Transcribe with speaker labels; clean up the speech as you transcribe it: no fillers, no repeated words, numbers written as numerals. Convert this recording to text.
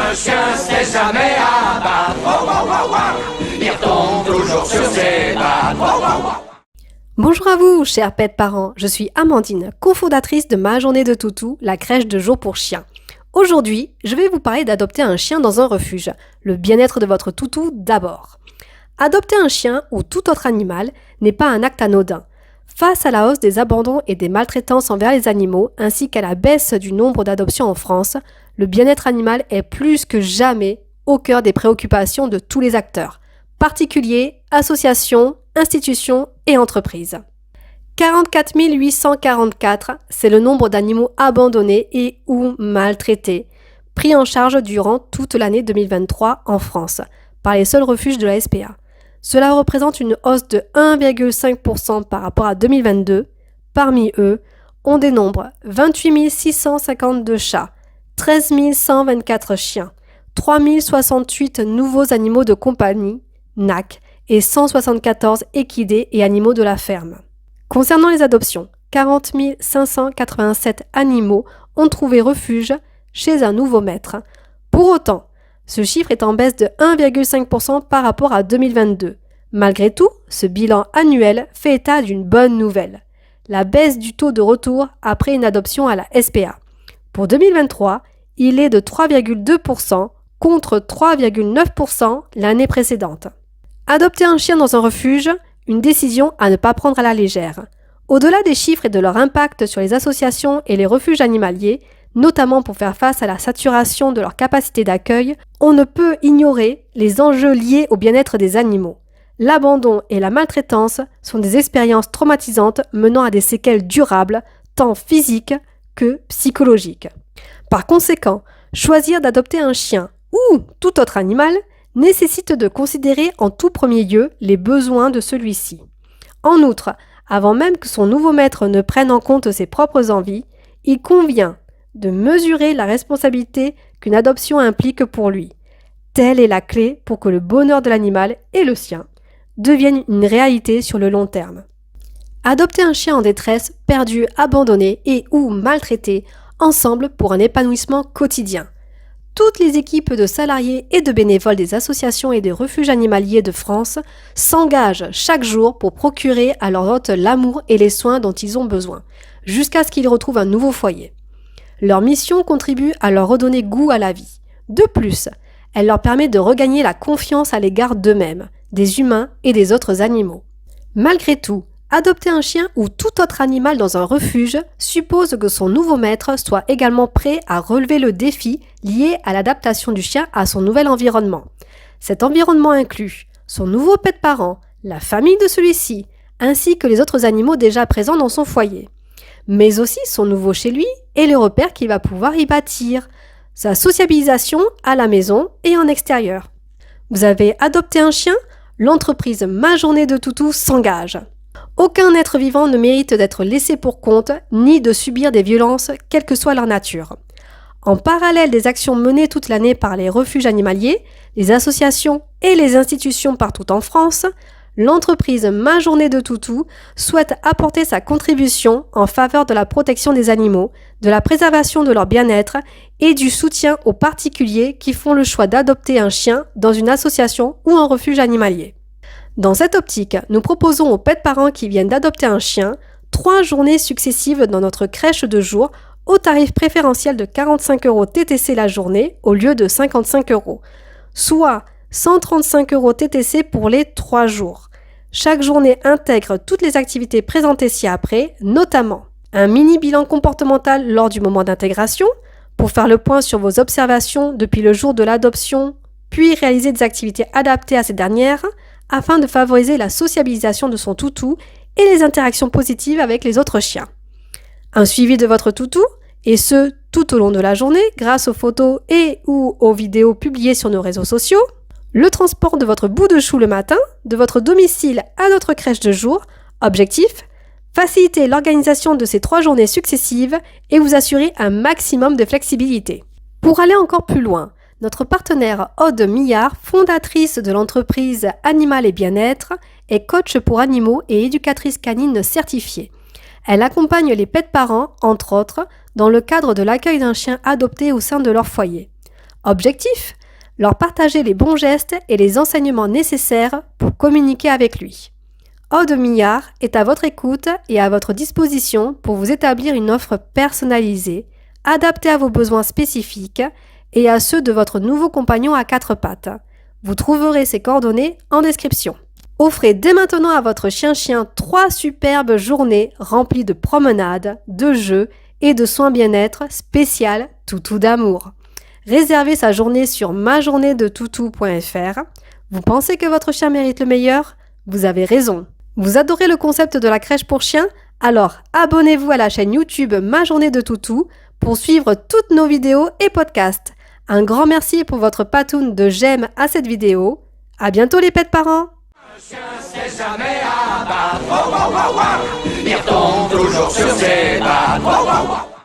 Speaker 1: Un chien c'est jamais abattre. Wow, wow, wow, wow. Il retombe toujours sur ses pattes. Wow, wow, wow.
Speaker 2: Bonjour à vous, chers pets parents. Je suis Amandine, cofondatrice de Ma Journée de Toutou, la crèche de jour pour chiens. Aujourd'hui, je vais vous parler d'adopter un chien dans un refuge. Le bien-être de votre toutou d'abord. Adopter un chien ou tout autre animal n'est pas un acte anodin. Face à la hausse des abandons et des maltraitances envers les animaux, ainsi qu'à la baisse du nombre d'adoptions en France, le bien-être animal est plus que jamais au cœur des préoccupations de tous les acteurs, particuliers, associations, institutions et entreprises. 44 844, c'est le nombre d'animaux abandonnés et ou maltraités, pris en charge durant toute l'année 2023 en France, par les seuls refuges de la SPA. Cela représente une hausse de 1,5% par rapport à 2022. Parmi eux, on dénombre 28 652 chats, 13 124 chiens, 3 068 nouveaux animaux de compagnie, NAC, et 174 équidés et animaux de la ferme. Concernant les adoptions, 40 587 animaux ont trouvé refuge chez un nouveau maître. Pour autant, ce chiffre est en baisse de 1,5% par rapport à 2022. Malgré tout, ce bilan annuel fait état d'une bonne nouvelle, la baisse du taux de retour après une adoption à la SPA. Pour 2023, il est de 3,2% contre 3,9% l'année précédente. Adopter un chien dans un refuge, une décision à ne pas prendre à la légère. Au-delà des chiffres et de leur impact sur les associations et les refuges animaliers, notamment pour faire face à la saturation de leur capacité d'accueil, on ne peut ignorer les enjeux liés au bien-être des animaux. L'abandon et la maltraitance sont des expériences traumatisantes menant à des séquelles durables, tant physiques que psychologiques. Par conséquent, choisir d'adopter un chien ou tout autre animal nécessite de considérer en tout premier lieu les besoins de celui-ci. En outre, avant même que son nouveau maître ne prenne en compte ses propres envies, il convient de mesurer la responsabilité qu'une adoption implique pour lui. Telle est la clé pour que le bonheur de l'animal et le sien deviennent une réalité sur le long terme. Adopter un chien en détresse, perdu, abandonné et ou maltraité, ensemble pour un épanouissement quotidien. Toutes les équipes de salariés et de bénévoles des associations et des refuges animaliers de France s'engagent chaque jour pour procurer à leurs hôtes l'amour et les soins dont ils ont besoin, jusqu'à ce qu'ils retrouvent un nouveau foyer. Leur mission contribue à leur redonner goût à la vie. De plus, elle leur permet de regagner la confiance à l'égard d'eux-mêmes, des humains et des autres animaux. Malgré tout, adopter un chien ou tout autre animal dans un refuge suppose que son nouveau maître soit également prêt à relever le défi lié à l'adaptation du chien à son nouvel environnement. Cet environnement inclut son nouveau pet parent, la famille de celui-ci, ainsi que les autres animaux déjà présents dans son foyer, mais aussi son nouveau chez lui et les repères qu'il va pouvoir y bâtir, sa sociabilisation à la maison et en extérieur. Vous avez adopté un chien ? L'entreprise Ma Journée de Toutou s'engage. Aucun être vivant ne mérite d'être laissé pour compte ni de subir des violences, quelle que soit leur nature. En parallèle des actions menées toute l'année par les refuges animaliers, les associations et les institutions partout en France, l'entreprise Ma Journée de Toutou souhaite apporter sa contribution en faveur de la protection des animaux, de la préservation de leur bien-être et du soutien aux particuliers qui font le choix d'adopter un chien dans une association ou un refuge animalier. Dans cette optique, nous proposons aux pets parents qui viennent d'adopter un chien 3 journées successives dans notre crèche de jour au tarif préférentiel de 45 € TTC la journée au lieu de 55 €, soit 135 € TTC pour les 3 jours. Chaque journée intègre toutes les activités présentées ci-après, notamment un mini bilan comportemental lors du moment d'intégration, pour faire le point sur vos observations depuis le jour de l'adoption, puis réaliser des activités adaptées à ces dernières, afin de favoriser la sociabilisation de son toutou et les interactions positives avec les autres chiens. Un suivi de votre toutou, et ce, tout au long de la journée, grâce aux photos et ou aux vidéos publiées sur nos réseaux sociaux. Le transport de votre bout de chou le matin, de votre domicile à notre crèche de jour. Objectif : faciliter l'organisation de ces 3 journées successives et vous assurer un maximum de flexibilité. Pour aller encore plus loin, notre partenaire Aude Millard, fondatrice de l'entreprise Animal et Bien-être, est coach pour animaux et éducatrice canine certifiée. Elle accompagne les pets parents, entre autres, dans le cadre de l'accueil d'un chien adopté au sein de leur foyer. Objectif : leur partager les bons gestes et les enseignements nécessaires pour communiquer avec lui. Aude Millard est à votre écoute et à votre disposition pour vous établir une offre personnalisée, adaptée à vos besoins spécifiques et à ceux de votre nouveau compagnon à quatre pattes. Vous trouverez ses coordonnées en description. Offrez dès maintenant à votre chien-chien 3 superbes journées remplies de promenades, de jeux et de soins bien-être spécial toutou d'amour. Réservez sa journée sur majourneedetoutou.fr. Vous pensez que votre chien mérite le meilleur ? Vous avez raison. Vous adorez le concept de la crèche pour chiens ? Alors abonnez-vous à la chaîne YouTube Ma Journée de Toutou pour suivre toutes nos vidéos et podcasts. Un grand merci pour votre patoune de j'aime à cette vidéo. À bientôt les pets parents.
Speaker 1: Un chien c'est jamais à battre. Il retombe toujours sur ses pattes.